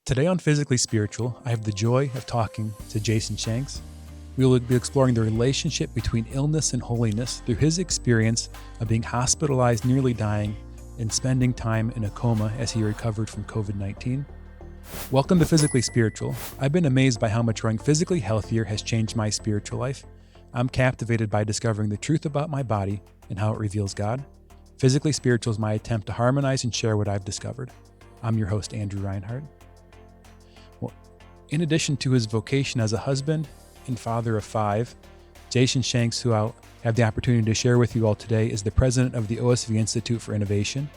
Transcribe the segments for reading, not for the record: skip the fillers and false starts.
Today on Physically Spiritual, I have the joy of talking to Jason Shanks. We will be exploring the relationship between illness and holiness through his experience of being hospitalized, nearly dying, and spending time in a coma as he recovered from COVID-19. Welcome to Physically Spiritual. I've been amazed by how much growing physically healthier has changed my spiritual life. I'm captivated by discovering the truth about my body and how it reveals God. Physically Spiritual is my attempt to harmonize and share what I've discovered. I'm your host, Andrew Reinhart. In addition to his vocation as a husband and father of 5, Jason Shanks, who I'll have the opportunity to share with you all today, is the president of the OSV Institute for Innovation.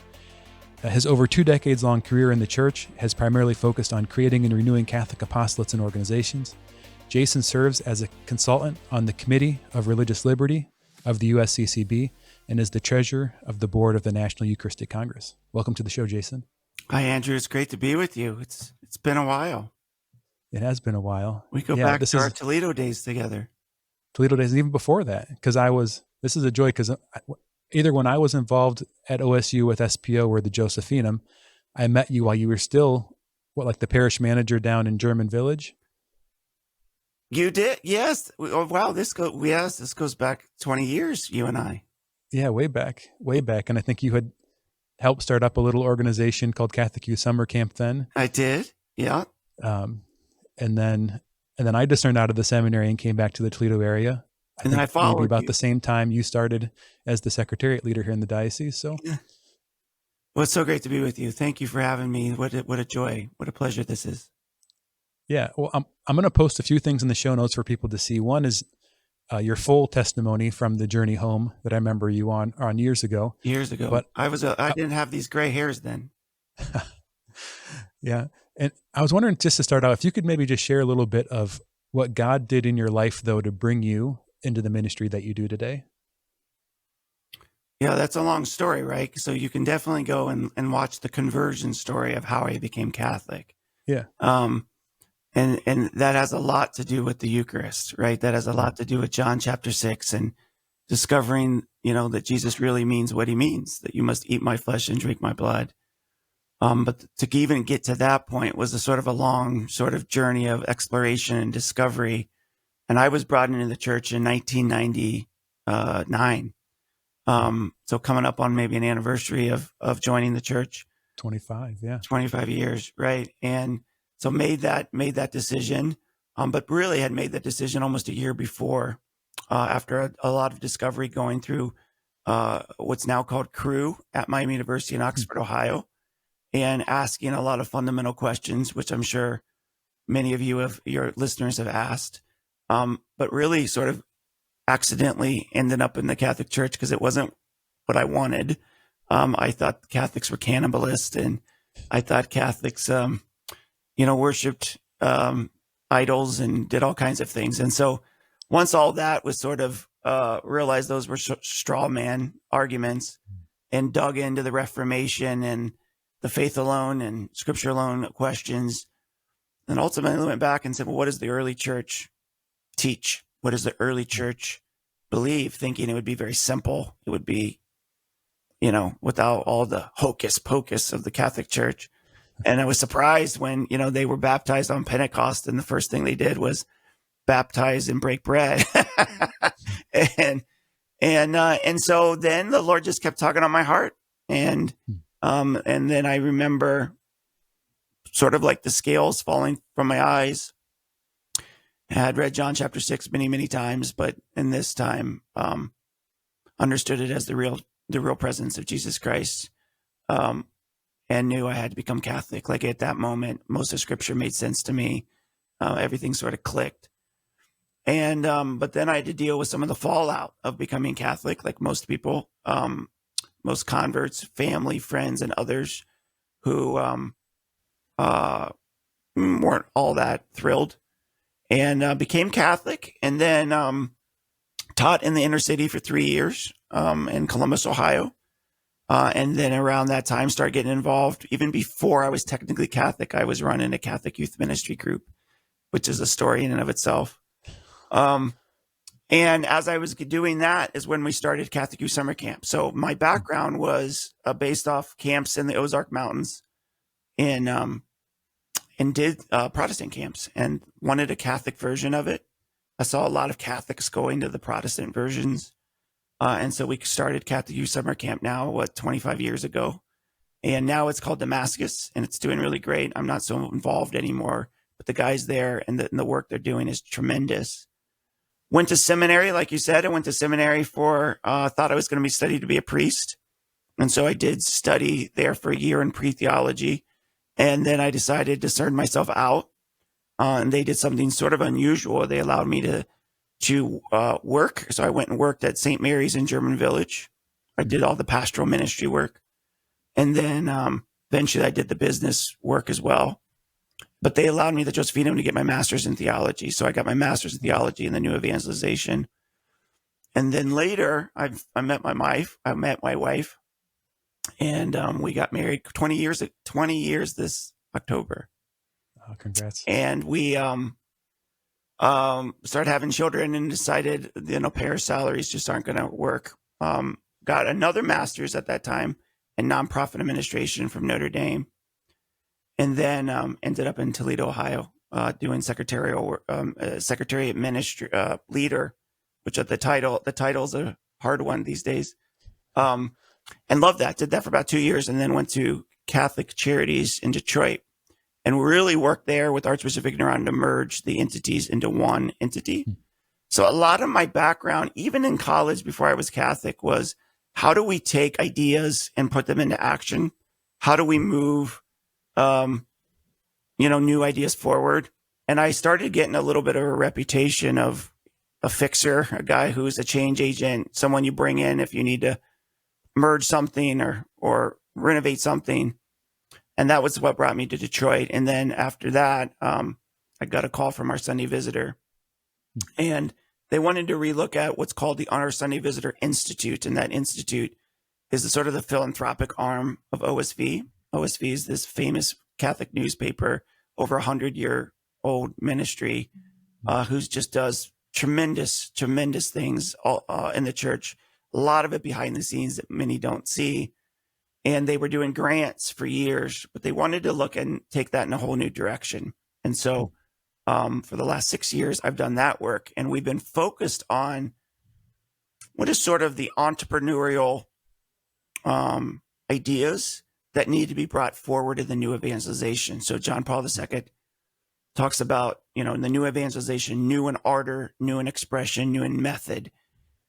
His over 2 decades-long career in the church has primarily focused on creating and renewing Catholic apostolates and organizations. Jason serves as a consultant on the Committee of Religious Liberty of the USCCB and is the treasurer of the board of the National Eucharistic Congress. Welcome to the show, Jason. Hi, Andrew. It's great to be with you. It's been a while. It has been a while. We go back to our Toledo days together. Toledo days, and even before that, because this is a joy, because either when I was involved at OSU with SPO or the Josephinum, I met you while you were still, like the parish manager down in German Village? You did? Yes. Oh, wow. This goes back 20 years, you and I. Yeah, way back. And I think you had helped start up a little organization called Catholic Youth Summer Camp then. I did. Yeah. And then I discerned out of the seminary and came back to the Toledo area. And then I followed maybe about you. the same time you started as the secretariat leader here in the diocese. So, yeah. Well, it's so great to be with you. Thank you for having me. What a joy. What a pleasure this is. Yeah. Well, I'm going to post a few things in the show notes for people to see. One is your full testimony from the journey home that I remember you on years ago. But I didn't have these gray hairs then. Yeah. And I was wondering, just to start out, if you could maybe just share a little bit of what God did in your life, though, to bring you into the ministry that you do today. Yeah, that's a long story, right? So you can definitely go and watch the conversion story of how I became Catholic. Yeah. And that has a lot to do with the Eucharist, right? That has a lot to do with John chapter 6 and discovering, that Jesus really means what he means, that you must eat my flesh and drink my blood. But to even get to that point was a sort of a long sort of journey of exploration and discovery. And I was brought into the church in 1999. So coming up on maybe an anniversary of joining the church. 25, yeah. 25 years, right. And so made that decision, but really had made that decision almost a year before, after a lot of discovery going through what's now called CRU at Miami University in Oxford, Ohio. And asking a lot of fundamental questions, which I'm sure many of your listeners have asked, but really sort of accidentally ended up in the Catholic Church because it wasn't what I wanted. I thought Catholics were cannibalists, and I thought Catholics, worshipped idols and did all kinds of things. And so once all that was sort of realized those were straw man arguments, and dug into the Reformation and the faith alone and scripture alone questions, and ultimately went back and said, well, what does the early church teach? What does the early church believe? Thinking it would be very simple. It would be, without all the hocus pocus of the Catholic Church. And I was surprised when, they were baptized on Pentecost, and the first thing they did was baptize and break bread. and so then the Lord just kept talking on my heart. And then I remember sort of like the scales falling from my eyes. I had read John chapter 6 many, many times, but in this time, understood it as the real presence of Jesus Christ, and knew I had to become Catholic. Like at that moment, most of scripture made sense to me. Everything sort of clicked. And, but then I had to deal with some of the fallout of becoming Catholic, like most people, most converts, family, friends, and others who weren't all that thrilled, and became Catholic, and then taught in the inner city for 3 years in Columbus, Ohio. And then around that time, started getting involved. Even before I was technically Catholic, I was running a Catholic youth ministry group, which is a story in and of itself. And as I was doing that is when we started Catholic Youth Summer Camp. So my background was based off camps in the Ozark Mountains in and did Protestant camps and wanted a Catholic version of it. I saw a lot of Catholics going to the Protestant versions. And so we started Catholic Youth Summer Camp now, 25 years ago. And now it's called Damascus, and it's doing really great. I'm not so involved anymore, but the guys there and the work they're doing is tremendous. Went to seminary, like you said. I went to seminary thought I was going to be studied to be a priest. And so I did study there for a year in pre-theology. And then I decided to turn myself out. And they did something sort of unusual. They allowed me to work. So I went and worked at St. Mary's in German Village. I did all the pastoral ministry work. And then eventually I did the business work as well. But they allowed me the Josephinum to get my master's in theology. So I got my master's in theology in the New Evangelization. And then later I met my wife, and we got married 20 years this October. Oh, congrats. And we started having children and decided, parish salaries just aren't going to work. Got another master's at that time in nonprofit administration from Notre Dame. And then ended up in Toledo, Ohio, doing secretariat ministry leader, which the title's a hard one these days. And loved that. Did that for about 2 years, and then went to Catholic Charities in Detroit, and really worked there with Archbishop Ignorant to merge the entities into one entity. So a lot of my background, even in college before I was Catholic, was how do we take ideas and put them into action? How do we move new ideas forward? And I started getting a little bit of a reputation of a fixer, a guy who's a change agent, someone you bring in if you need to merge something or renovate something. And that was what brought me to Detroit. And then after that, I got a call from our Sunday Visitor, and they wanted to relook at what's called the Our Sunday Visitor Institute. And that institute is the sort of the philanthropic arm of OSV. OSV is this famous Catholic newspaper, over 100-year-old ministry, who's just does tremendous things in the church. A lot of it behind the scenes that many don't see. And they were doing grants for years, but they wanted to look and take that in a whole new direction. And so for the last 6 years, I've done that work. And we've been focused on what is sort of the entrepreneurial ideas that need to be brought forward in the new evangelization. So John Paul II talks about, in the new evangelization, new in ardor, new in expression, new in method.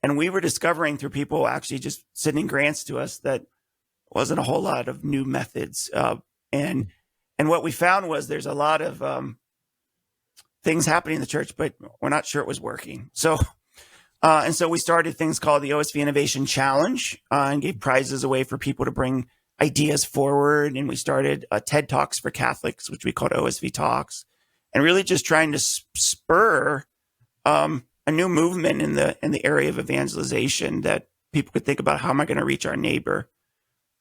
And we were discovering through people actually just sending grants to us that wasn't a whole lot of new methods. And what we found was there's a lot of things happening in the church, but we're not sure it was working. So we started things called the OSV Innovation Challenge and gave prizes away for people to bring ideas forward. And we started TED Talks for Catholics, which we called OSV Talks, and really just trying to spur a new movement in the area of evangelization that people could think about, how am I going to reach our neighbor?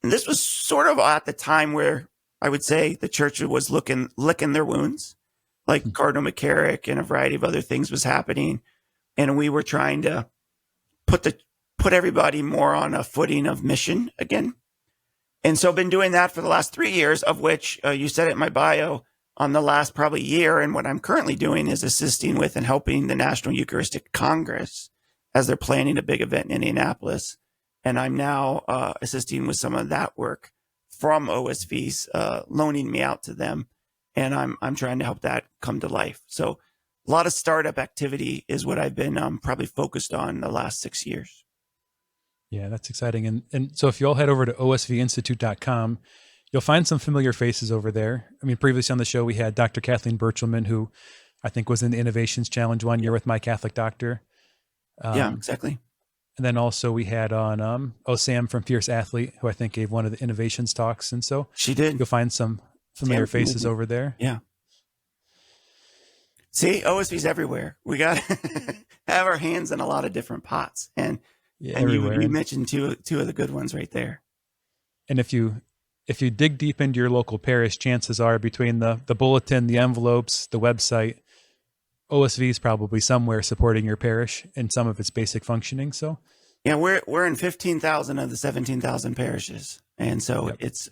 And this was sort of at the time where I would say the church was licking their wounds, like Cardinal McCarrick and a variety of other things was happening. And we were trying to put everybody more on a footing of mission again. And so I've been doing that for the last 3 years, of which you said it in my bio, on the last probably year. And what I'm currently doing is assisting with and helping the National Eucharistic Congress as they're planning a big event in Indianapolis. And I'm now assisting with some of that work from OSVs, loaning me out to them. And I'm trying to help that come to life. So a lot of startup activity is what I've been probably focused on the last 6 years. Yeah, that's exciting. And so if you all head over to osvinstitute.com, you'll find some familiar faces over there. I mean, previously on the show, we had Dr. Kathleen Birchelman, who I think was in the Innovations Challenge one year with My Catholic Doctor. Yeah, exactly. And then also we had on Sam from Fierce Athlete, who I think gave one of the Innovations talks. And so she did. You'll find some familiar faces over there. Yeah. See, OSV's everywhere. We got to have our hands in a lot of different pots. And everywhere. You mentioned two of the good ones right there. And if you dig deep into your local parish, chances are between the bulletin, the envelopes, the website, OSV is probably somewhere supporting your parish in some of its basic functioning. So yeah, we're in 15,000 of the 17,000 parishes. And so It's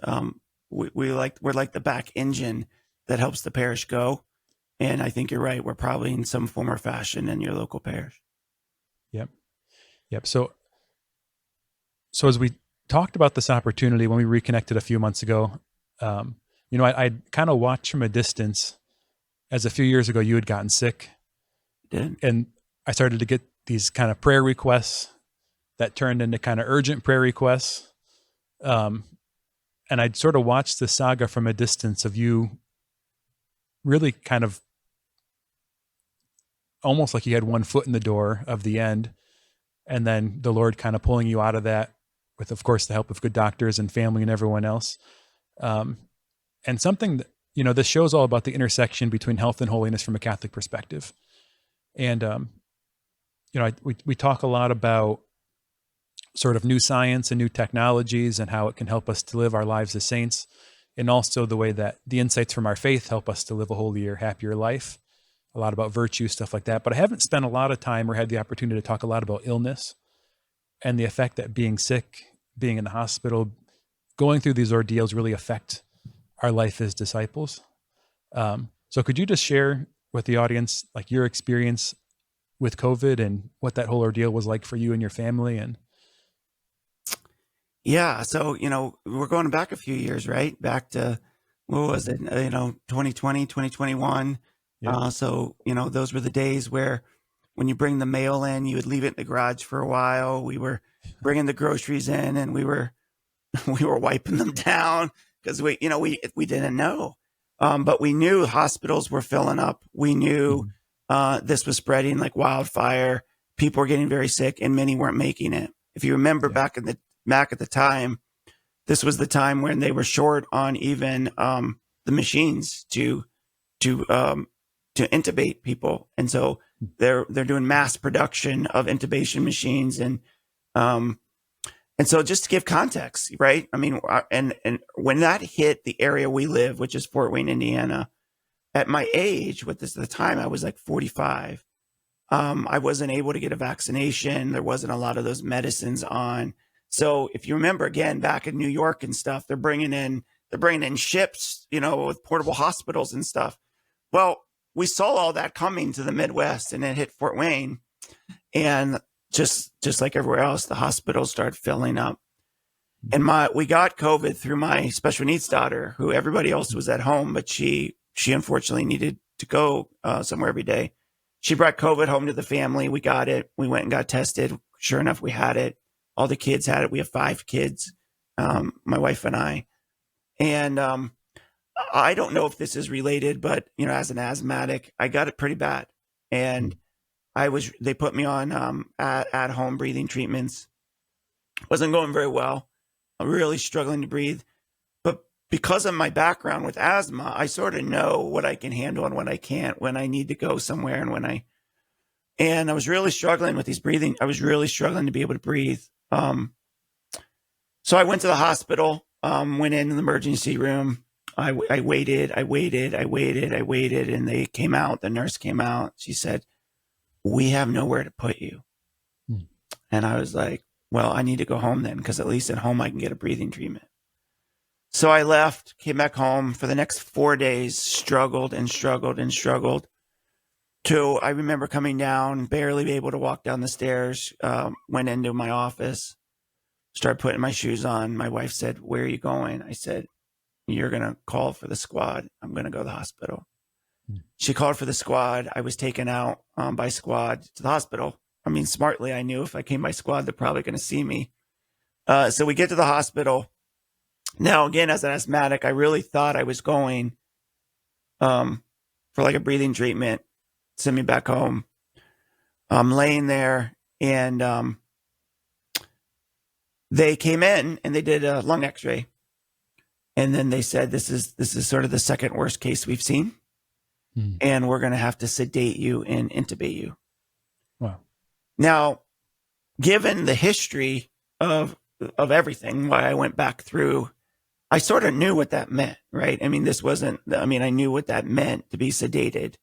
we're like the back engine helps the parish go. And I think you're right. We're probably in some form or fashion in your local parish. Yep. Yep. So as we talked about this opportunity when we reconnected a few months ago, I kind of watched from a distance as a few years ago you had gotten sick. Did. And I started to get these kind of prayer requests that turned into kind of urgent prayer requests. And I'd sort of watched the saga from a distance of you really kind of almost like you had one foot in the door of the end. And then the Lord kind of pulling you out of that with, of course, the help of good doctors and family and everyone else. And something that, this show's all about the intersection between health and holiness from a Catholic perspective. And, we talk a lot about sort of new science and new technologies and how it can help us to live our lives as saints, and also the way that the insights from our faith help us to live a holier, happier life, a lot about virtue, stuff like that. But I haven't spent a lot of time or had the opportunity to talk a lot about illness and the effect that being sick, being in the hospital, going through these ordeals really affect our life as disciples. So could you just share with the audience, like your experience with COVID and what that whole ordeal was like for you and your family? And yeah, so, we're going back a few years, right? Back to, what was it? 2020, 2021. yeah, So, those were the days where when you bring the mail in, you would leave it in the garage for a while. We were bringing the groceries in and we were wiping them down because we didn't know. But we knew hospitals were filling up. We knew this was spreading like wildfire. People were getting very sick and many weren't making it. If you remember back at the time, this was the time when they were short on even the machines to intubate people, and so they're doing mass production of intubation machines, and so just to give context, right? I mean, and when that hit the area we live, which is Fort Wayne, Indiana, at my age, at the time I was like 45. I wasn't able to get a vaccination. There wasn't a lot of those medicines on. So if you remember, again, back in New York and stuff, they're bringing in ships, with portable hospitals and stuff. Well, we saw all that coming to the Midwest, and it hit Fort Wayne, and just like everywhere else, the hospitals started filling up. And we got COVID through my special needs daughter, who everybody else was at home, but she unfortunately needed to go somewhere every day. She brought COVID home to the family. We got it. We went and got tested. Sure enough, we had it. All the kids had it. We have 5 kids, my wife and I. And I don't know if this is related, but as an asthmatic, I got it pretty bad. And they put me on at home breathing treatments. Wasn't going very well. I'm really struggling to breathe. But because of my background with asthma, I sort of know what I can handle and what I can't, when I need to go somewhere and I was really struggling with these breathing. I was really struggling to be able to breathe. So I went to the hospital, went in the emergency room. I waited, and they came out. The nurse came out. She said, "We have nowhere to put you." And I was like, well, I need to go home then, because at least at home I can get a breathing treatment. So I left, came back home. For the next 4 days, struggled till I remember coming down, barely able to walk down the stairs, went into my office, started putting my shoes on. My wife said, "Where are you going?" I said, "You're going to call for the squad. I'm going to go to the hospital." She called for the squad. I was taken out by squad to the hospital. I mean, smartly, I knew if I came by squad, they're probably going to see me. So we get to the hospital. Now, again, as an asthmatic, I really thought I was going for like a breathing treatment, send me back home. I'm laying there, and they came in and they did a lung x-ray. And then they said, this is sort of the second worst case we've seen. And we're going to have to sedate you and intubate you. wow. Now, given the history of everything, why I went back through, I sort of knew what that meant, right? I mean, I knew what that meant to be sedated.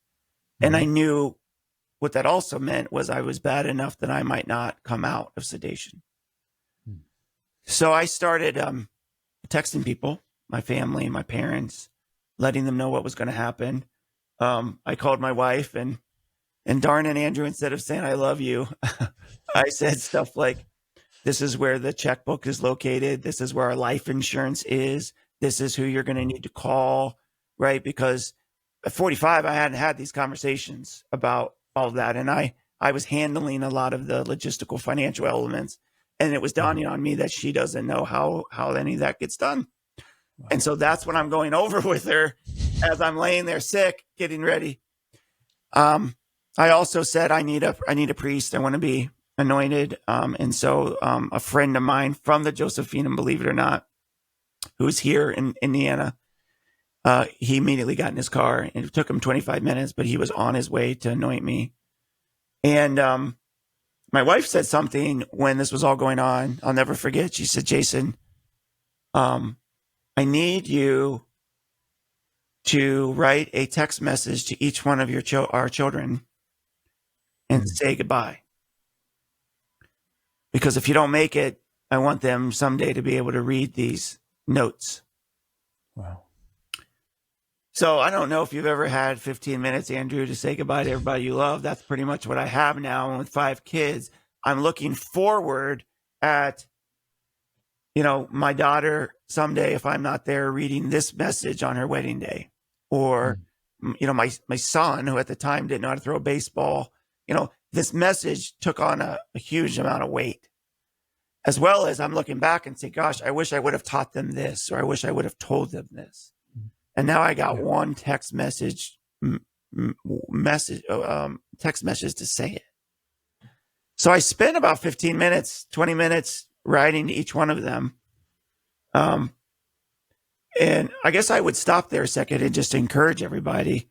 And I knew what that also meant was I was bad enough that I might not come out of sedation. So I started texting people, my family, my parents, letting them know what was going to happen. I called my wife and darn it, Andrew, instead of saying I love you, I said stuff like, this is where the checkbook is located. This is where our life insurance is. This is who you're going to need to call, right? Because at 45, I hadn't had these conversations about all of that. And I was handling a lot of the logistical financial elements. And it was dawning on me that she doesn't know how any of that gets done. Wow. And so that's what I'm going over with her as I'm laying there sick, getting ready. I also said, I need a priest. I want to be anointed. And so a friend of mine from the Josephinum, believe it or not, who's here in Indiana, he immediately got in his car, and it took him 25 minutes, but he was on his way to anoint me. And my wife said something when this was all going on. I'll never forget. She said, Jason, I need you to write a text message to each one of our children and say goodbye. Because if you don't make it, I want them someday to be able to read these notes. Wow. So I don't know if you've ever had 15 minutes, Andrew, to say goodbye to everybody you love. That's pretty much what I have now. And with 5 kids, I'm looking forward at, my daughter someday, if I'm not there, reading this message on her wedding day. Or, my son, who at the time didn't know how to throw a baseball, this message took on a huge amount of weight. As well as I'm looking back and say, gosh, I wish I would have taught them this, or I wish I would have told them this. And now I got one text message text message to say it. So I spent about 15 minutes, 20 minutes writing to each one of them. And I guess I would stop there a second and just encourage everybody.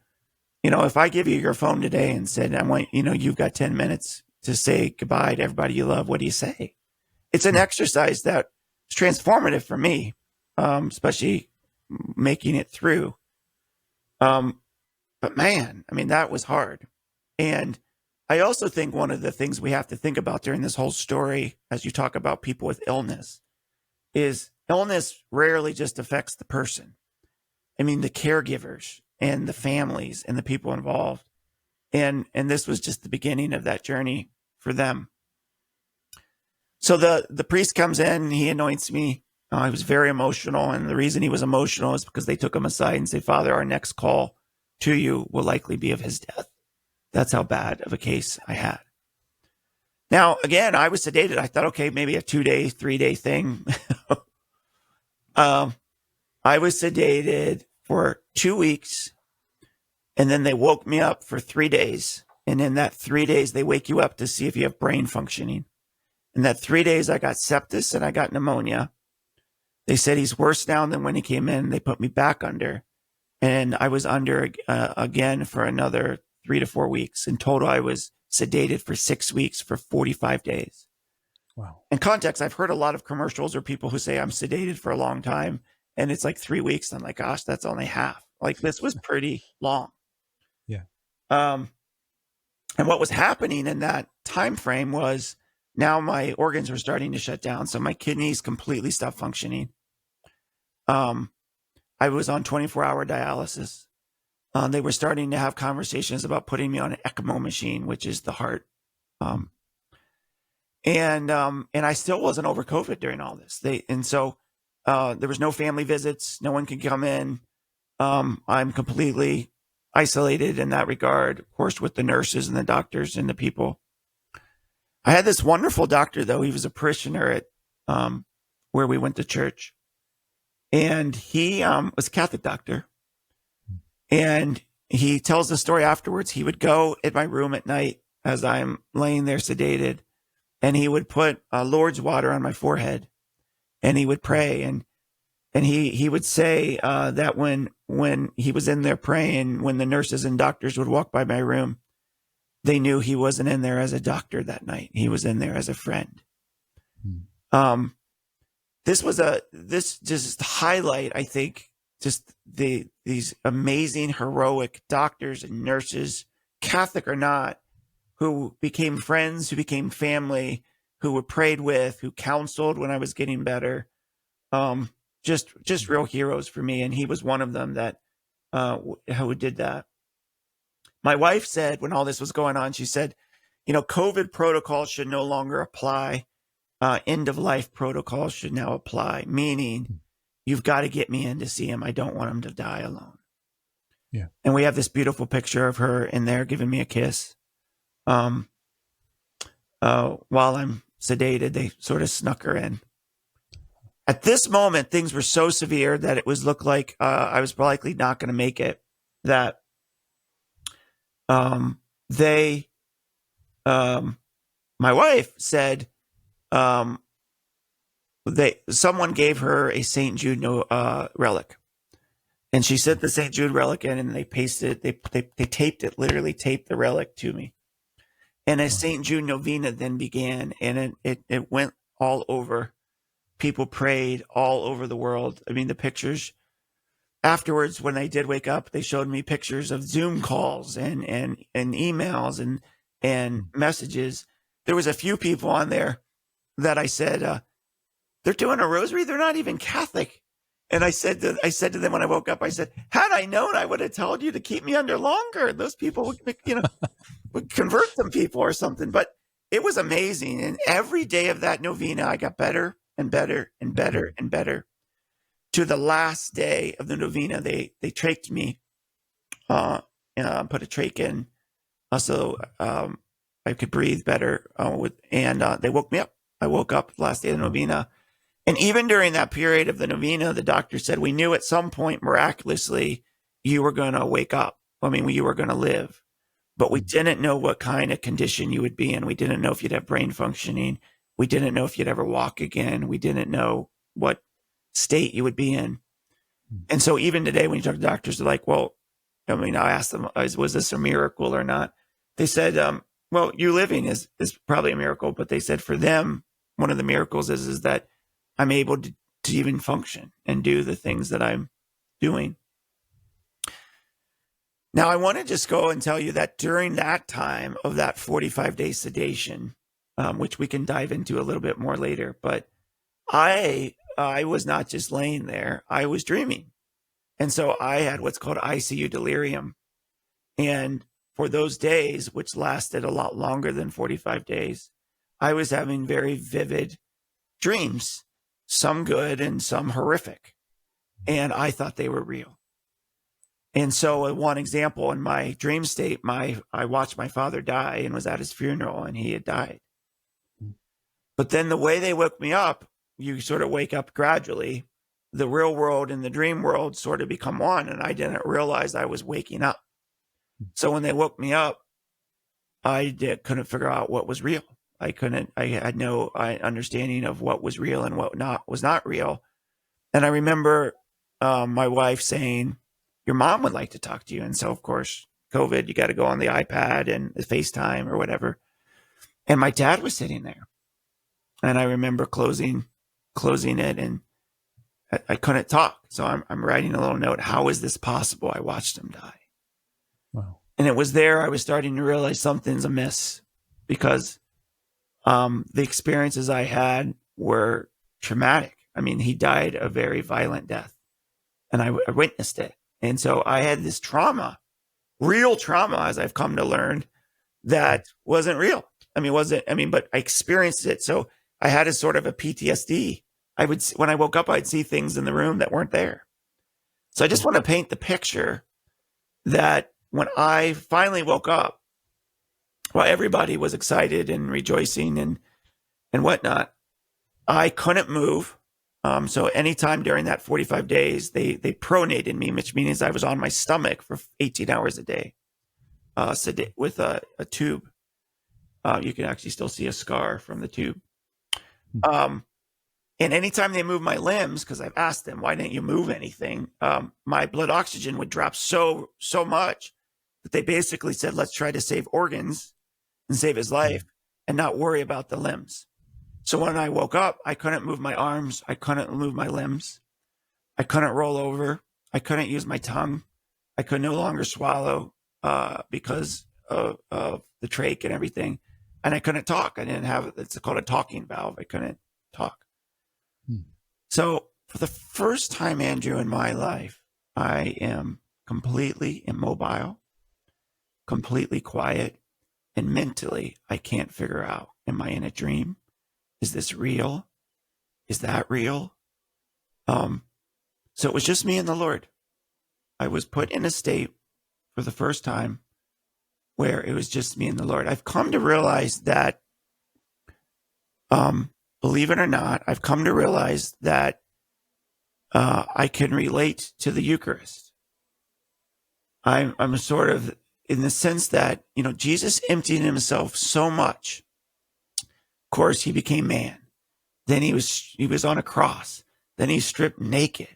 If I give you your phone today and said, I want, you've got 10 minutes to say goodbye to everybody you love, what do you say? It's an exercise that's transformative for me, especially making it through. But man, that was hard. And I also think one of the things we have to think about during this whole story, as you talk about people with illness, is illness rarely just affects the person. The caregivers and the families and the people involved. And this was just the beginning of that journey for them. So the priest comes in, he anoints me. He was very emotional. And the reason he was emotional is because they took him aside and said, Father, our next call to you will likely be of his death. That's how bad of a case I had. Now, again, I was sedated. I thought, okay, maybe a 2-day, 3-day thing. I was sedated for 2 weeks, and then they woke me up for 3 days. And in that 3 days, they wake you up to see if you have brain functioning. In that 3 days, I got sepsis and I got pneumonia. They said he's worse now than when he came in. They put me back under, and I was under again for another 3 to 4 weeks. In total, I was sedated for 6 weeks for 45 days. Wow. In context, I've heard a lot of commercials or people who say I'm sedated for a long time, and it's like 3 weeks. I'm like, gosh, that's only half. Like, this was pretty long. Yeah. And what was happening in that time frame was now my organs were starting to shut down. So my kidneys completely stopped functioning. I was on 24-hour dialysis. They were starting to have conversations about putting me on an ECMO machine, which is the heart. And I still wasn't over COVID during all this. So there was no family visits. No one could come in. I'm completely isolated in that regard, of course, with the nurses and the doctors and the people. I had this wonderful doctor, though. He was a parishioner at where we went to church. And he was a Catholic doctor. And he tells the story afterwards. He would go at my room at night as I'm laying there sedated, and he would put Lord's water on my forehead, and he would pray. And he would say that when he was in there praying, when the nurses and doctors would walk by my room, they knew he wasn't in there as a doctor that night. He was in there as a friend. This just highlight, I think, just these amazing, heroic doctors and nurses, Catholic or not, who became friends, who became family, who were prayed with, who counseled when I was getting better. Just real heroes for me. And he was one of them that who did that. My wife said when all this was going on, she said, COVID protocols should no longer apply. End of life protocols should now apply, meaning you've got to get me in to see him. I don't want him to die alone. Yeah. And we have this beautiful picture of her in there giving me a kiss. While I'm sedated, they sort of snuck her in. At this moment, things were so severe that it looked like I was likely not going to make it. That my wife said someone gave her a St. Jude relic, and she sent the St. Jude relic in, and they pasted it. They taped it, literally taped the relic to me. And a St. Jude novena then began, and it went all over. People prayed all over the world. I mean, the pictures afterwards, when I did wake up, they showed me pictures of Zoom calls and emails and messages. There was a few people on there that I said, they're doing a rosary. They're not even Catholic. And I said to them when I woke up, I said, had I known, I would have told you to keep me under longer. Those people would convert some people or something. But it was amazing. And every day of that novena, I got better and better and better and better. To the last day of the novena, they trached me, put a trach in, so I could breathe better. They woke me up. I woke up the last day of the novena. And even during that period of the novena, the doctor said, we knew at some point miraculously you were going to wake up. I mean, you were going to live, but we didn't know what kind of condition you would be in. We didn't know if you'd have brain functioning. We didn't know if you'd ever walk again. We didn't know what state you would be in. And so even today, when you talk to doctors, they're like, well, I mean, I asked them, was this a miracle or not? They said, well, you living is probably a miracle, but they said for them, one of the miracles is that I'm able to even function and do the things that I'm doing. Now, I want to just go and tell you that during that time of that 45-day sedation, which we can dive into a little bit more later, but I was not just laying there, I was dreaming. And so I had what's called ICU delirium. And for those days, which lasted a lot longer than 45 days, I was having very vivid dreams, some good and some horrific. And I thought they were real. And so one example, in my dream state, I watched my father die and was at his funeral, and he had died. But then the way they woke me up, you sort of wake up gradually. The real world and the dream world sort of become one, and I didn't realize I was waking up. So when they woke me up, I couldn't figure out what was real. I had no understanding of what was real and what was not real. And I remember my wife saying, your mom would like to talk to you. And so, of course, COVID, you got to go on the iPad and the FaceTime or whatever. And my dad was sitting there. And I remember closing it, and I couldn't talk. So I'm writing a little note. How is this possible? I watched him die. Wow. And it was there I was starting to realize something's amiss, because the experiences I had were traumatic. I mean, he died a very violent death, and I witnessed it. And so I had this trauma, real trauma, as I've come to learn, that wasn't real. But I experienced it. So I had a sort of a PTSD. When I woke up, I'd see things in the room that weren't there. So I just want to paint the picture that when I finally woke up, while everybody was excited and rejoicing and whatnot, I couldn't move. So anytime during that 45 days, they pronated me, which means I was on my stomach for 18 hours a day, with a tube. You can actually still see a scar from the tube. And anytime they moved my limbs, because I've asked them, why didn't you move anything? My blood oxygen would drop so much that they basically said, let's try to save organs and save his life and not worry about the limbs. So when I woke up, I couldn't move my arms. I couldn't move my limbs. I couldn't roll over. I couldn't use my tongue. I could no longer swallow because of the trach and everything. And I couldn't talk. I didn't have, it's called a talking valve. I couldn't talk. So for the first time, Andrew, in my life, I am completely immobile, completely quiet, and mentally, I can't figure out, am I in a dream? Is this real? Is that real? So it was just me and the Lord. I was put in a state for the first time where it was just me and the Lord. I've come to realize that, believe it or not, I've come to realize that I can relate to the Eucharist. I'm sort of in the sense that, Jesus emptied himself so much. Of course, he became man. Then he was on a cross. Then he's stripped naked.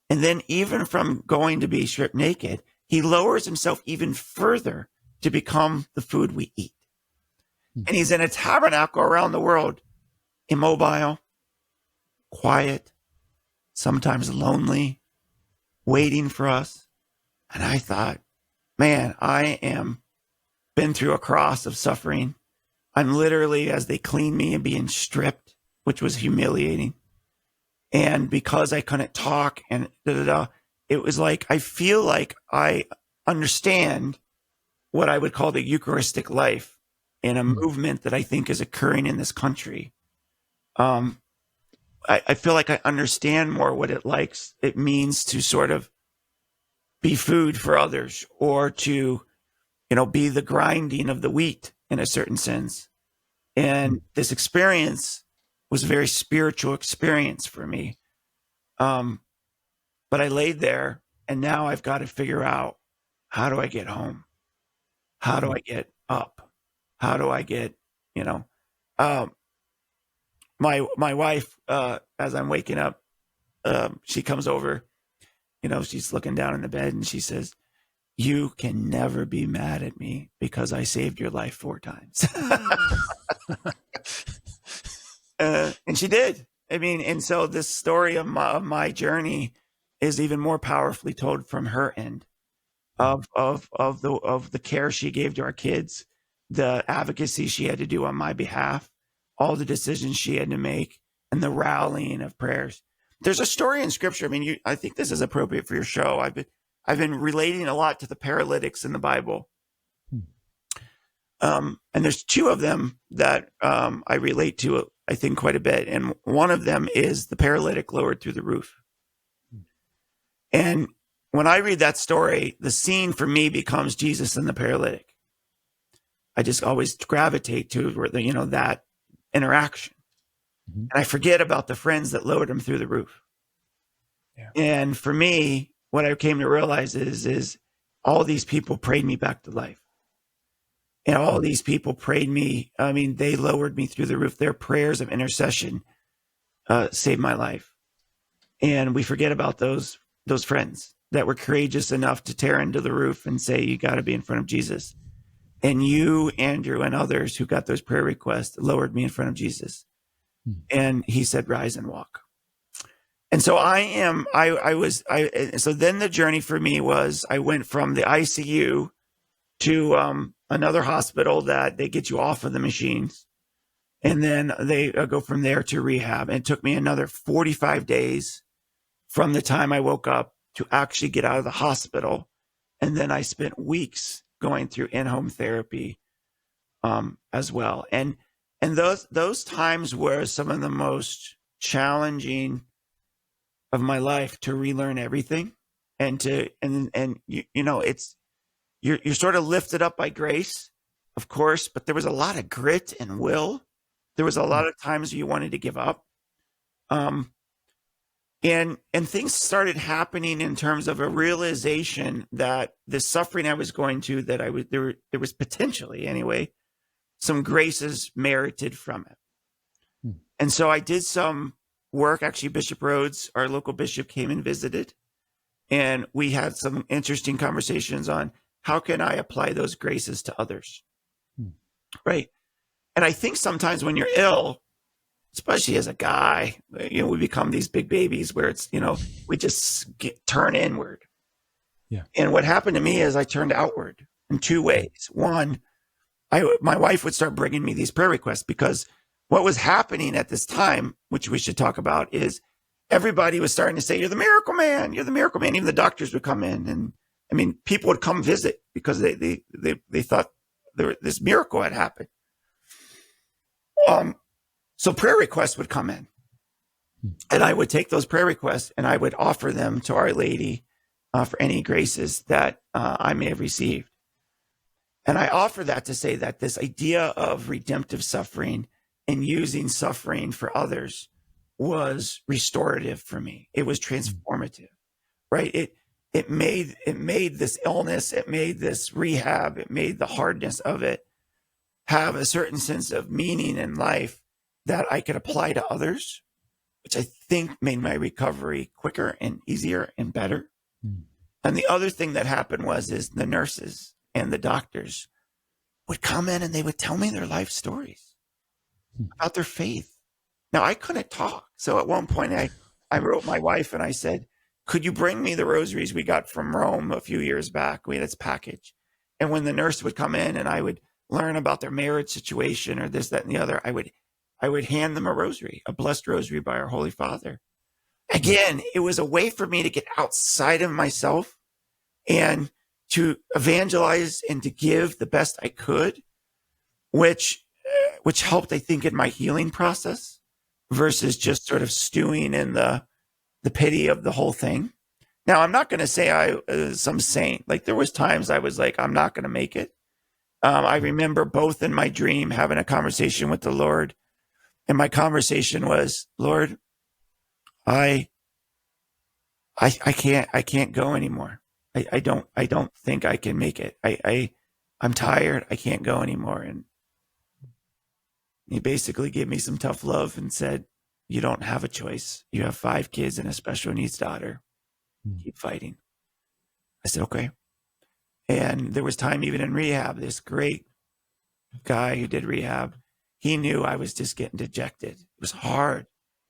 And then even from going to be stripped naked, he lowers himself even further to become the food we eat. And he's in a tabernacle around the world, immobile, quiet, sometimes lonely, waiting for us. And I thought, man, I am been through a cross of suffering. I'm literally, as they clean me, and being stripped, which was humiliating. And because I couldn't talk and it was like, I feel like I understand what I would call the Eucharistic life in a movement that I think is occurring in this country. I feel like I understand more what it means to sort of be food for others, or to, be the grinding of the wheat in a certain sense. And this experience was a very spiritual experience for me. But I laid there, and now I've got to figure out, how do I get home? How do I get up? How do I get, my wife, as I'm waking up, she comes over, she's looking down in the bed, and she says, "You can never be mad at me because I saved your life 4 times." And she did. I mean, and so this story of my journey is even more powerfully told from her end of the care she gave to our kids, the advocacy she had to do on my behalf, all the decisions she had to make, and the rallying of prayers. There's a story in Scripture. I mean, I think this is appropriate for your show. I've been relating a lot to the paralytics in the Bible. And there's 2 of them that I relate to, I think, quite a bit. And one of them is the paralytic lowered through the roof. And when I read that story, the scene for me becomes Jesus and the paralytic. I just always gravitate to that interaction. And I forget about the friends that lowered him through the roof. Yeah. And for me, what I came to realize is all these people prayed me back to life. And all these people prayed me. I mean, they lowered me through the roof. Their prayers of intercession saved my life. And we forget about those friends that were courageous enough to tear into the roof and say, "You got to be in front of Jesus." And you, Andrew, and others who got those prayer requests lowered me in front of Jesus. And he said, "Rise and walk." And so so then the journey for me was, I went from the ICU to another hospital that they get you off of the machines. And then they go from there to rehab. And it took me another 45 days from the time I woke up to actually get out of the hospital. And then I spent weeks going through in-home therapy as well. And those times were some of the most challenging of my life, to relearn everything, and it's you're sort of lifted up by grace, of course, but there was a lot of grit and will. There was a lot of times you wanted to give up, and things started happening in terms of a realization that the suffering I was going to, that there was potentially, anyway, some graces merited from it. And so I did some work. Actually, Bishop Rhodes, our local bishop, came and visited, and we had some interesting conversations on how can I apply those graces to others, right? And I think sometimes when you're ill, especially as a guy, we become these big babies where it's, we just turn inward. Yeah. And what happened to me is I turned outward in 2 ways. One, my wife would start bringing me these prayer requests, because what was happening at this time, which we should talk about, is everybody was starting to say, "You're the miracle man. You're the miracle man." Even the doctors would come in and I mean, people would come visit because they thought this miracle had happened. So prayer requests would come in, and I would take those prayer requests and I would offer them to Our Lady for any graces that I may have received. And I offer that to say that this idea of redemptive suffering and using suffering for others was restorative for me. It was transformative, right? It made this illness, it made this rehab, it made the hardness of it have a certain sense of meaning in life that I could apply to others, which I think made my recovery quicker and easier and better. And the other thing that happened is the nurses and the doctors would come in and they would tell me their life stories about their faith. Now, I couldn't talk. So at one point, I wrote my wife and I said, could you bring me the rosaries we got from Rome a few years back? We had its package. And when the nurse would come in and I would learn about their marriage situation or this, that, and the other, I would hand them a rosary, a blessed rosary by our Holy Father. Again, it was a way for me to get outside of myself and to evangelize and to give the best I could, which helped, I think, in my healing process versus just sort of stewing in the pity of the whole thing. Now, I'm not going to say I was some saint. Like, there was times I was like, I'm not going to make it. I remember both in my dream having a conversation with the Lord, and my conversation was, Lord, I can't go anymore. I don't think I can make it. I'm tired. I can't go anymore. And he basically gave me some tough love and said, you don't have a choice. You have 5 kids and a special needs daughter. Keep fighting. I said, okay. And there was time even in rehab, this great guy who did rehab, he knew I was just getting dejected. It was hard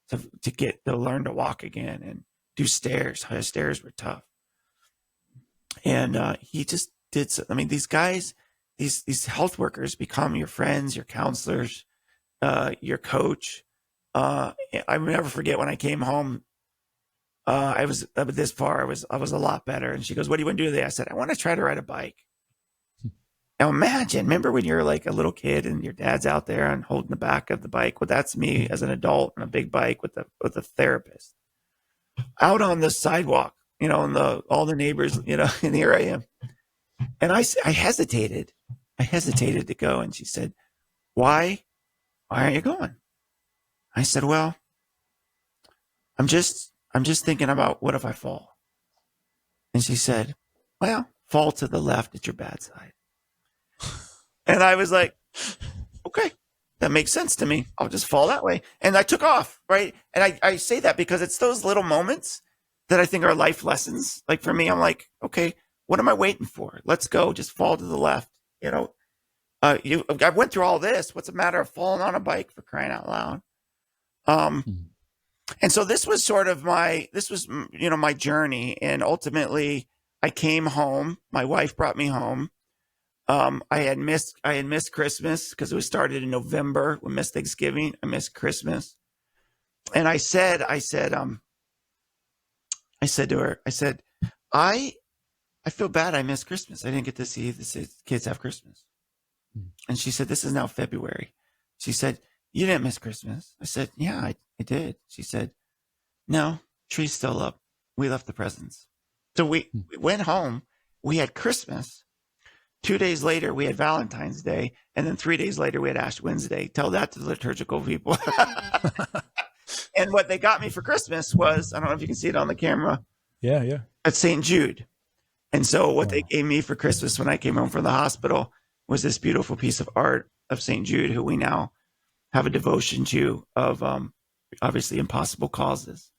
to learn to walk again and do stairs. Stairs were tough. And he just did so. I mean, these guys, these health workers become your friends, your counselors, your coach. I will never forget when I came home. I was this far. I was a lot better. And she goes, "What do you want to do today?" I said, "I want to try to ride a bike." Now imagine, remember when you're like a little kid and your dad's out there and holding the back of the bike? Well, that's me as an adult on a big bike with a therapist out on the sidewalk, and all the neighbors, and here I am. And I hesitated. I hesitated to go. And she said, why aren't you going? I said, well, I'm just thinking about what if I fall? And she said, well, fall to the left at your bad side. And I was like, okay, that makes sense to me. I'll just fall that way. And I took off, right? And I say that because it's those little moments that I think are life lessons. Like for me, I'm like, okay, what am I waiting for? Let's go. Just fall to the left. I went through all this. What's the matter of falling on a bike, for crying out loud? And so this was sort of my journey. And ultimately I came home. My wife brought me home. I had missed Christmas because it was started in November. We missed Thanksgiving. I missed Christmas. And I said to her, I feel bad I missed Christmas. I didn't get to see the kids have Christmas. And she said, this is now February. She said, you didn't miss Christmas. I said, yeah, I did. She said, no, tree's still up. We left the presents. So we went home. We had Christmas. 2 days later, we had Valentine's Day. And then 3 days later, we had Ash Wednesday. Tell that to the liturgical people. And what they got me for Christmas was, I don't know if you can see it on the camera. Yeah. At St. Jude. And so what they gave me for Christmas when I came home from the hospital was this beautiful piece of art of St. Jude, who we now have a devotion to, of obviously impossible causes.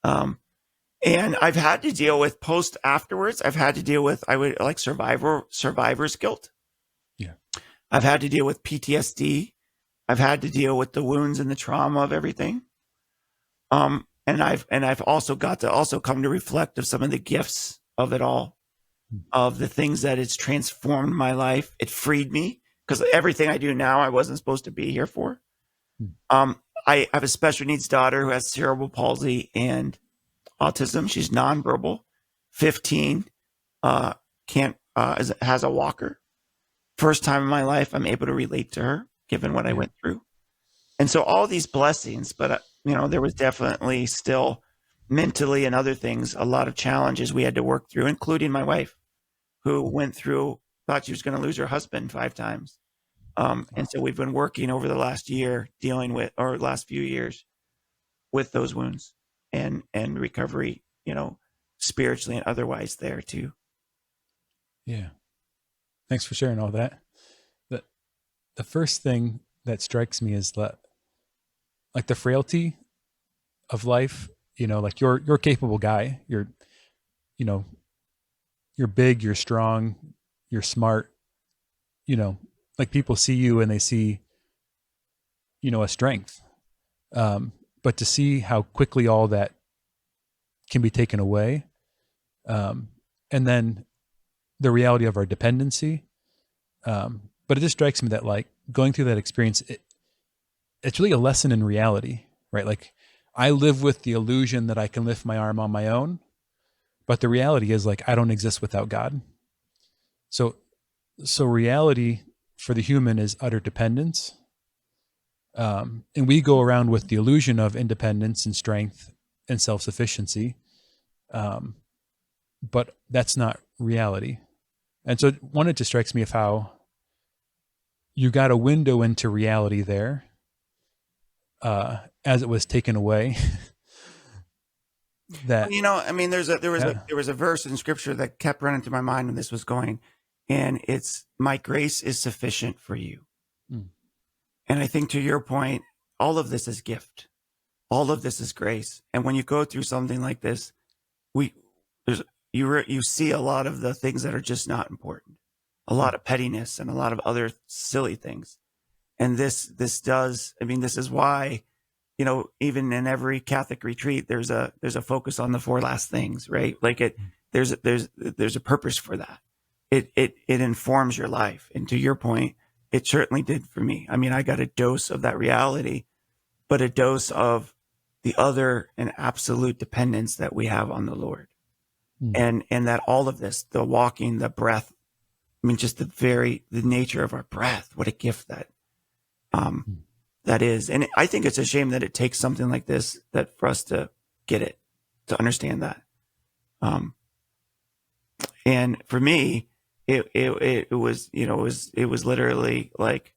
And I've had to deal with afterwards. I've had to deal with, survivor's guilt. Yeah. I've had to deal with PTSD. I've had to deal with the wounds and the trauma of everything. And I've also got to come to reflect of some of the gifts of it all, of the things that it's transformed my life. It freed me, because everything I do now, I wasn't supposed to be here for. I have a special needs daughter who has cerebral palsy and autism. She's nonverbal, 15. has a walker. First time in my life, I'm able to relate to her, given what I went through. And so all these blessings, but there was definitely still mentally and other things, a lot of challenges we had to work through, including my wife, who thought she was going to lose her husband 5 times. And so we've been working over the last year last few years with those wounds and recovery, spiritually and otherwise there too. Yeah. Thanks for sharing all that. The first thing that strikes me is that, like, the frailty of life, like you're a capable guy. You're big, you're strong, you're smart, like people see you and they see, a strength. But to see how quickly all that can be taken away. And then the reality of our dependency. But it just strikes me that, like, going through that experience, it's really a lesson in reality, right? Like, I live with the illusion that I can lift my arm on my own, but the reality is, like, I don't exist without God. So reality for the human is utter dependence. And we go around with the illusion of independence and strength and self-sufficiency. But that's not reality. And so one, it just strikes me of how you got a window into reality there, as it was taken away. That, there was a verse in scripture that kept running through my mind when this was going, and it's, my grace is sufficient for you. And I think, to your point, all of this is gift. All of this is grace. And when you go through something like this, you see a lot of the things that are just not important, a lot of pettiness and a lot of other silly things. And this is why, even in every Catholic retreat, there's a focus on the 4 last things, right? Like there's a purpose for that. It informs your life. And to your point, it certainly did for me. I mean, I got a dose of that reality, but a dose of the other and absolute dependence that we have on the Lord. And that all of this, the walking, the breath, I mean, just the nature of our breath, what a gift that is. And I think it's a shame that it takes something like this, that for us to get it, to understand that. And for me, it was literally like,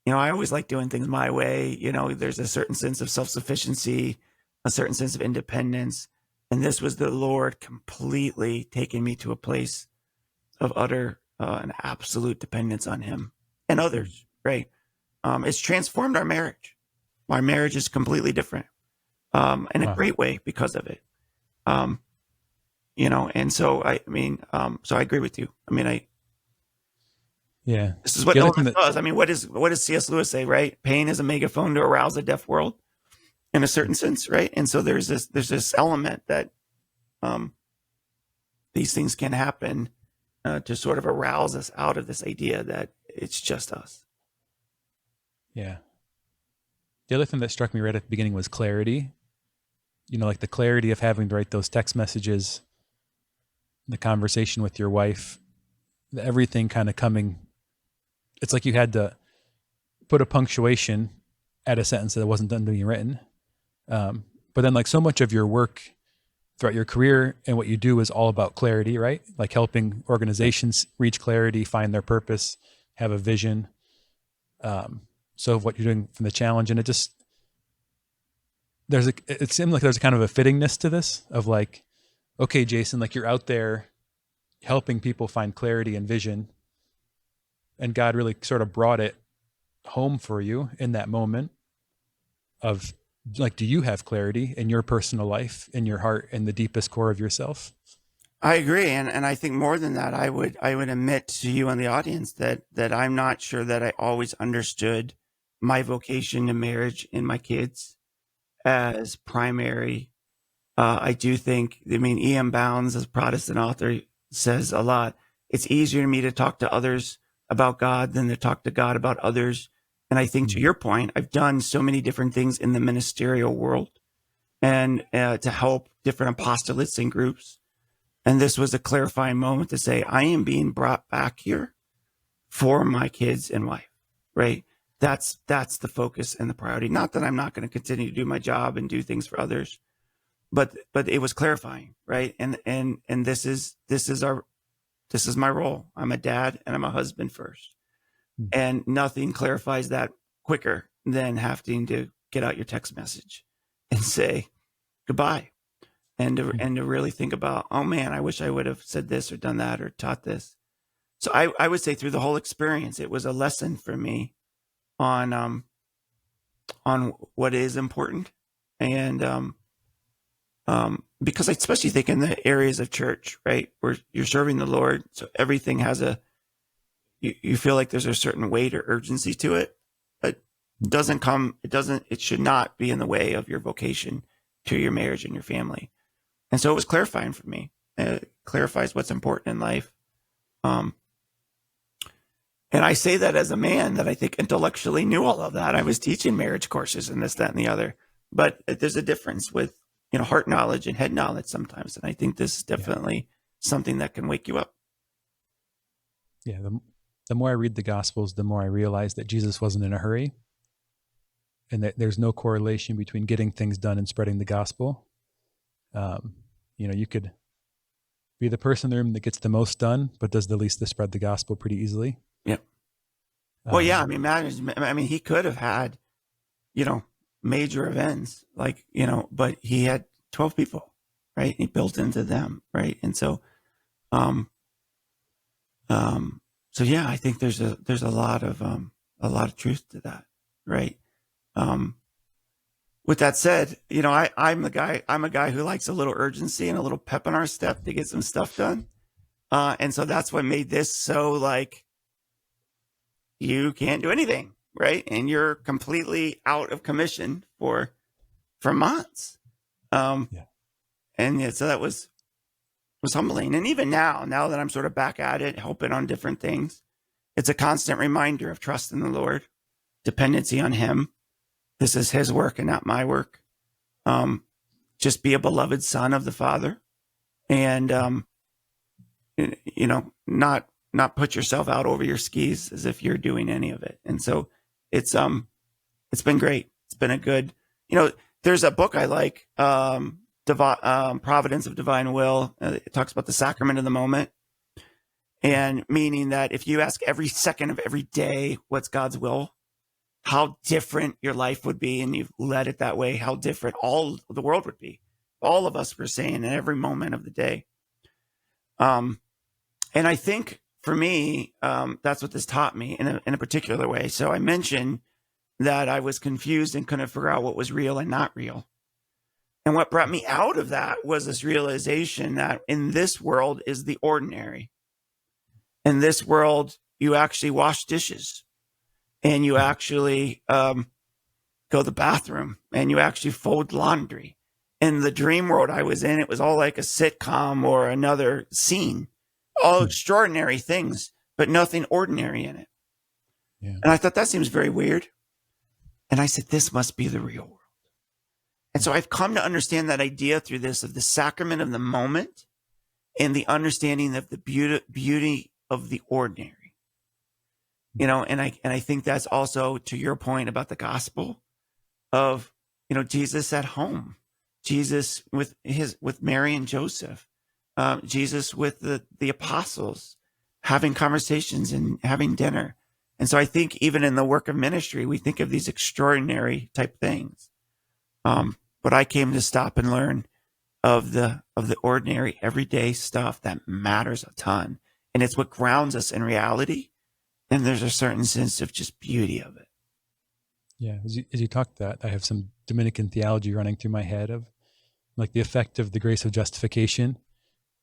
I always like doing things my way. There's a certain sense of self-sufficiency, a certain sense of independence. And this was the Lord completely taking me to a place of utter and absolute dependence on Him and others, right? It's transformed our marriage. Our marriage is completely different, in a great way because of it. And so so I agree with you. I mean, this is what illness does. I mean, what does C.S. Lewis say, right? Pain is a megaphone to arouse a deaf world, in a certain sense, right? And so there's this element that these things can happen to sort of arouse us out of this idea that it's just us. Yeah. The other thing that struck me right at the beginning was clarity. Like the clarity of having to write those text messages, the conversation with your wife, everything kind of coming. It's like you had to put a punctuation at a sentence that wasn't done being written. But then, like, so much of your work throughout your career and what you do is all about clarity, right? Like helping organizations reach clarity, find their purpose, have a vision. So what you're doing from the challenge, and it seemed like there's a kind of a fittingness to this of, like, okay, Jason, like, you're out there helping people find clarity and vision, and God really sort of brought it home for you in that moment of, like, do you have clarity in your personal life, in your heart, in the deepest core of yourself? I agree. And I think more than that, I would admit to you and the audience that I'm not sure that I always understood my vocation to marriage and my kids as primary. I do think, E.M. Bounds, as a Protestant author, says a lot. It's easier to me to talk to others about God than to talk to God about others. And I think, to your point, I've done so many different things in the ministerial world and to help different apostolates and groups. And this was a clarifying moment to say, I am being brought back here for my kids and wife, right? That's the focus and the priority. Not that I'm not going to continue to do my job and do things for others, but it was clarifying, right? And this is my role. I'm a dad and I'm a husband first. And nothing clarifies that quicker than having to get out your text message and say goodbye. And to really think about, oh man, I wish I would have said this or done that or taught this. So I would say through the whole experience, it was a lesson for me on what is important. And because I especially think in the areas of church, right, where you're serving the Lord, so everything has you feel like there's a certain weight or urgency to it, but it should not be in the way of your vocation to your marriage and your family. And so it was clarifying for me. It clarifies what's important in life. And I say that as a man that I think intellectually knew all of that. I was teaching marriage courses and this, that, and the other. But there's a difference with, heart knowledge and head knowledge sometimes. And I think this is definitely something that can wake you up. Yeah. The more I read the Gospels, the more I realize that Jesus wasn't in a hurry, and that there's no correlation between getting things done and spreading the gospel. You could be the person in the room that gets the most done, but does the least to spread the gospel pretty easily. Yeah. Well, yeah. I mean, he could have had, major events like, but he had 12 people, right? He built into them, right? And so, yeah, I think there's a lot of truth to that, right? With that said, I'm a guy who likes a little urgency and a little pep in our step to get some stuff done. And so that's what made this so like, you can't do anything, right? And you're completely out of commission for months. And so that was humbling. And even now that I'm sort of back at it, helping on different things, it's a constant reminder of trust in the Lord, dependency on him. This is his work and not my work. Just be a beloved son of the Father, and not put yourself out over your skis as if you're doing any of it. And so it's been great. It's been a good, there's a book I like, Providence of Divine Will. It talks about the sacrament of the moment, and meaning that if you ask every second of every day, what's God's will, how different your life would be, and you've led it that way, how different all the world would be. All of us were saying in every moment of the day. And I think for me, that's what this taught me in a particular way. So I mentioned that I was confused and couldn't figure out what was real and not real. And what brought me out of that was this realization that in this world is the ordinary. In this world, you actually wash dishes, and you actually go to the bathroom, and you actually fold laundry. In the dream world I was in, it was all like a sitcom or another scene, all extraordinary things, but nothing ordinary in it. Yeah. And I thought that seems very weird. And I said, this must be the real world. And so I've come to understand that idea through this of the sacrament of the moment and the understanding of the beauty of the ordinary. And I think that's also to your point about the gospel of, Jesus at home, Jesus with Mary and Joseph, Jesus with the apostles, having conversations and having dinner. And so I think even in the work of ministry, we think of these extraordinary type things. But I came to stop and learn of the ordinary everyday stuff that matters a ton. And it's what grounds us in reality. And there's a certain sense of just beauty of it. Yeah. As you talk that, I have some Dominican theology running through my head of like the effect of the grace of justification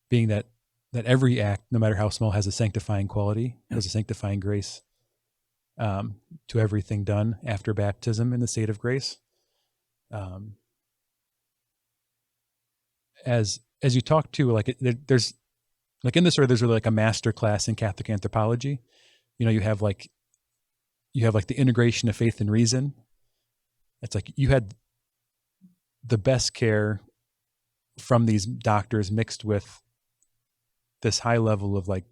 being that every act, no matter how small, has a sanctifying quality, has a sanctifying grace to everything done after baptism in the state of grace. As you talk to, like, there's like in this, or there's really like a master class in Catholic anthropology. You have like the integration of faith and reason. It's like you had the best care from these doctors mixed with this high level of like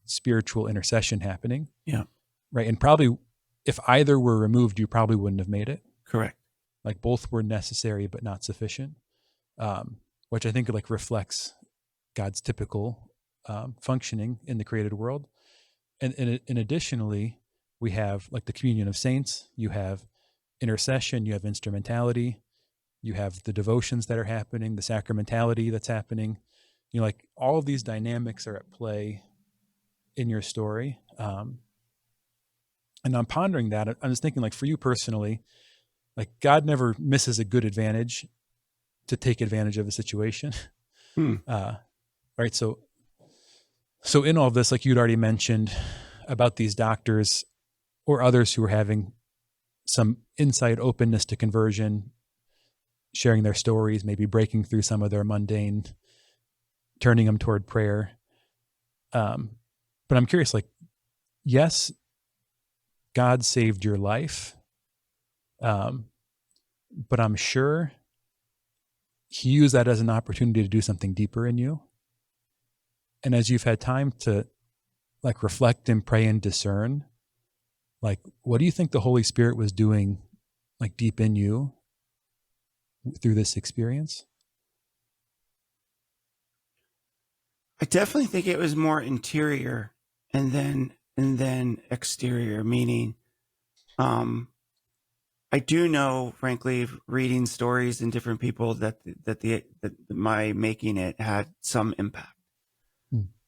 spiritual intercession happening. Yeah. Right. And probably if either were removed, you probably wouldn't have made it. Correct. Like both were necessary, but not sufficient. Which I think like reflects God's typical functioning in the created world. And additionally, we have like the communion of saints, you have intercession, you have instrumentality, you have the devotions that are happening, the sacramentality that's happening. You know, like all of these dynamics are at play in your story. And I'm pondering that. I'm just thinking like for you personally, like God never misses a good advantage to take advantage of a situation. Right. So in all of this, like you'd already mentioned about these doctors or others who are having some insight, openness to conversion, sharing their stories, maybe breaking through some of their mundane, turning them toward prayer. But I'm curious, like, yes, God saved your life. But I'm sure he used that as an opportunity to do something deeper in you. And as you've had time to like reflect and pray and discern, like, what do you think the Holy Spirit was doing like deep in you through this experience? I definitely think it was more interior and then exterior, meaning I do know, frankly, reading stories and different people that my making it had some impact.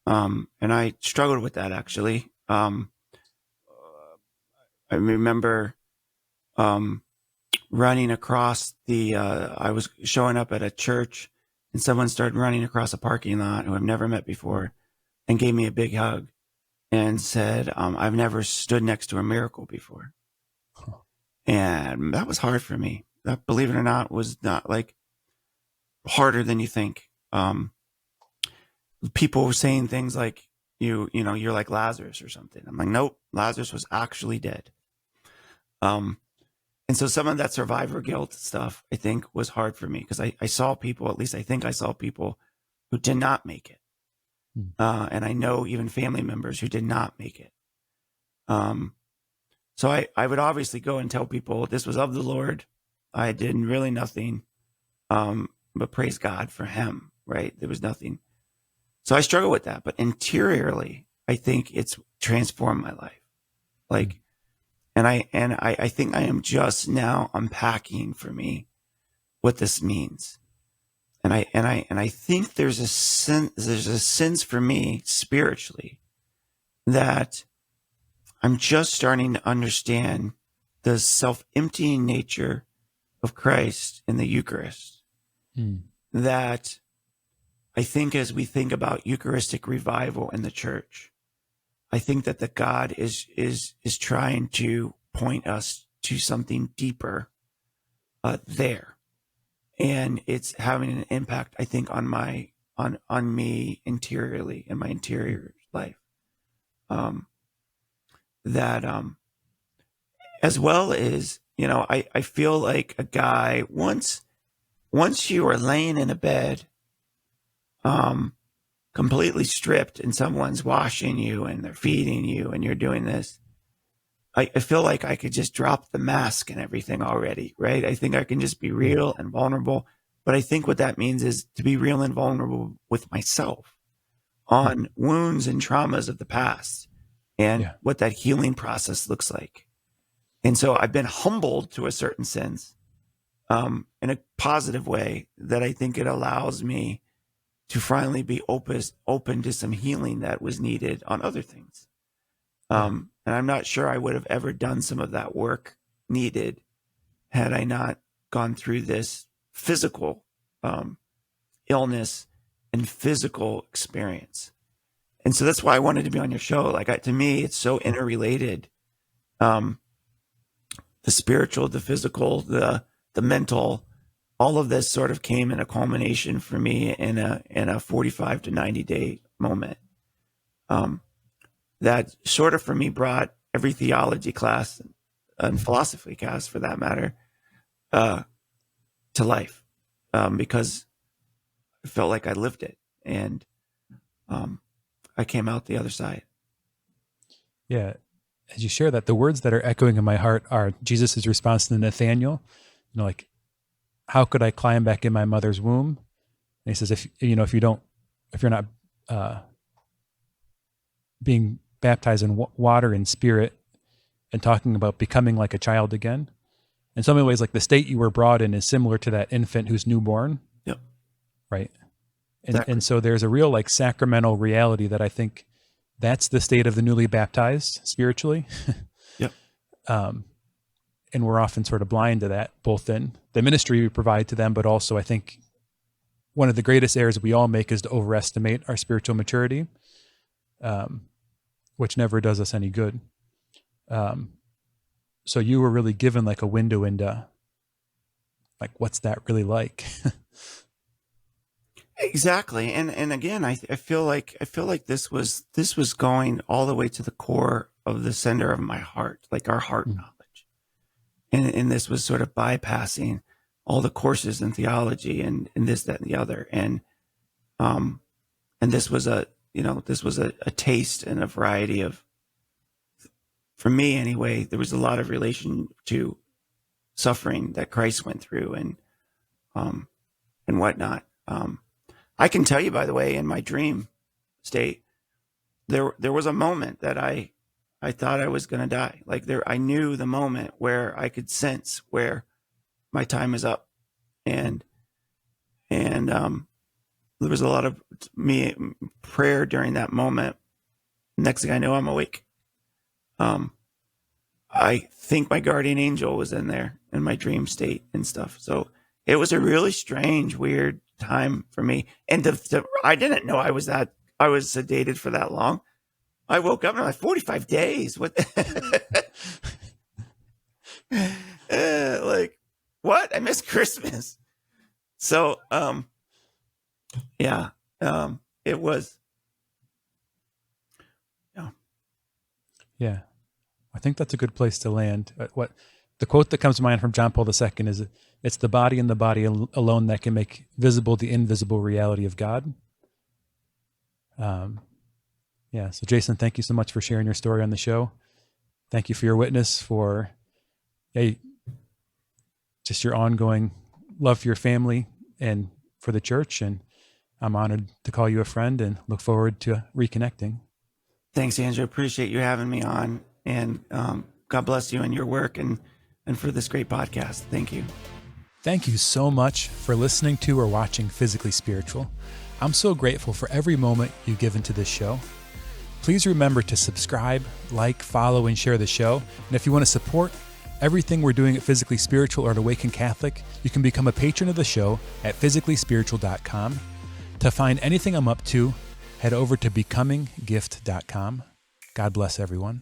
And I struggled with that actually. I remember running across I was showing up at a church and someone started running across a parking lot who I've never met before and gave me a big hug and said, I've never stood next to a miracle before. And that was hard for me. That, believe it or not, was not like harder than you think. People were saying things like, you're like Lazarus or something. I'm like, nope, Lazarus was actually dead. And so some of that survivor guilt stuff, I think, was hard for me because I saw people, at least I think I saw people who did not make it. And I know even family members who did not make it. So I would obviously go and tell people this was of the Lord. I did really nothing, but praise God for him, right? There was nothing. So I struggle with that. But interiorly, I think it's transformed my life. Like, and I think I am just now unpacking for me what this means. And I think there's a sense for me spiritually that I'm just starting to understand the self-emptying nature of Christ in the Eucharist. That I think as we think about Eucharistic revival in the church, I think that the God is trying to point us to something deeper there. And it's having an impact, I think, on me interiorly in my interior life. As well as, I feel like a guy once you are laying in a bed, completely stripped and someone's washing you and they're feeding you and you're doing this, I feel like I could just drop the mask and everything already, right? I think I can just be real and vulnerable. But I think what that means is to be real and vulnerable with myself on wounds and traumas of the past and what that healing process looks like. And so I've been humbled to a certain sense, in a positive way, that I think it allows me to finally be open to some healing that was needed on other things. And I'm not sure I would have ever done some of that work needed had I not gone through this physical illness and physical experience. And so that's why I wanted to be on your show. Like, to me, it's so interrelated. The spiritual, the physical, the mental, all of this sort of came in a culmination for me in a 45 to 90 day moment. That sort of for me brought every theology class and philosophy class, for that matter, to life, because I felt like I lived it. And I came out the other side. Yeah. As you share that, the words that are echoing in my heart are Jesus' response to Nathaniel, like, how could I climb back in my mother's womb? And he says, if you're not being baptized in water and spirit, and talking about becoming like a child again. In so many ways, like the state you were brought in is similar to that infant who's newborn. Yep. Right. Exactly. And so there's a real like sacramental reality that I think that's the state of the newly baptized spiritually. Yep. And we're often sort of blind to that, both in the ministry we provide to them, but also I think one of the greatest errors we all make is to overestimate our spiritual maturity, which never does us any good. So you were really given like a window into like, what's that really like? Exactly. And again, I feel like this was going all the way to the core of the center of my heart, like our heart knowledge. And this was sort of bypassing all the courses in theology and this, that, and the other. And this was a taste and a variety of, for me anyway, there was a lot of relation to suffering that Christ went through and whatnot. I can tell you, by the way, in my dream state, there was a moment that I thought I was going to die. Like I knew the moment where I could sense where my time is up, and there was a lot of prayer during that moment. Next thing I know, I'm awake. I think my guardian angel was in there in my dream state and stuff. So it was a really strange, weird time for me. And I didn't know I was sedated for that long. I woke up and I'm like 45 days. What? Like, what? I missed Christmas. So, yeah, it was. Yeah. I think that's a good place to land. What the quote that comes to mind from John Paul II is, it's the body and the body alone that can make visible the invisible reality of God. Yeah. So Jason, thank you so much for sharing your story on the show. Thank you for your witness, for just your ongoing love for your family and for the church. And I'm honored to call you a friend and look forward to reconnecting. Thanks, Andrew. Appreciate you having me on, and God bless you and your work and for this great podcast. Thank you. Thank you so much for listening to or watching Physically Spiritual. I'm so grateful for every moment you give into this show. Please remember to subscribe, like, follow, and share the show. And if you want to support everything we're doing at Physically Spiritual or at Awaken Catholic, you can become a patron of the show at physicallyspiritual.com. To find anything I'm up to, head over to becominggift.com. God bless everyone.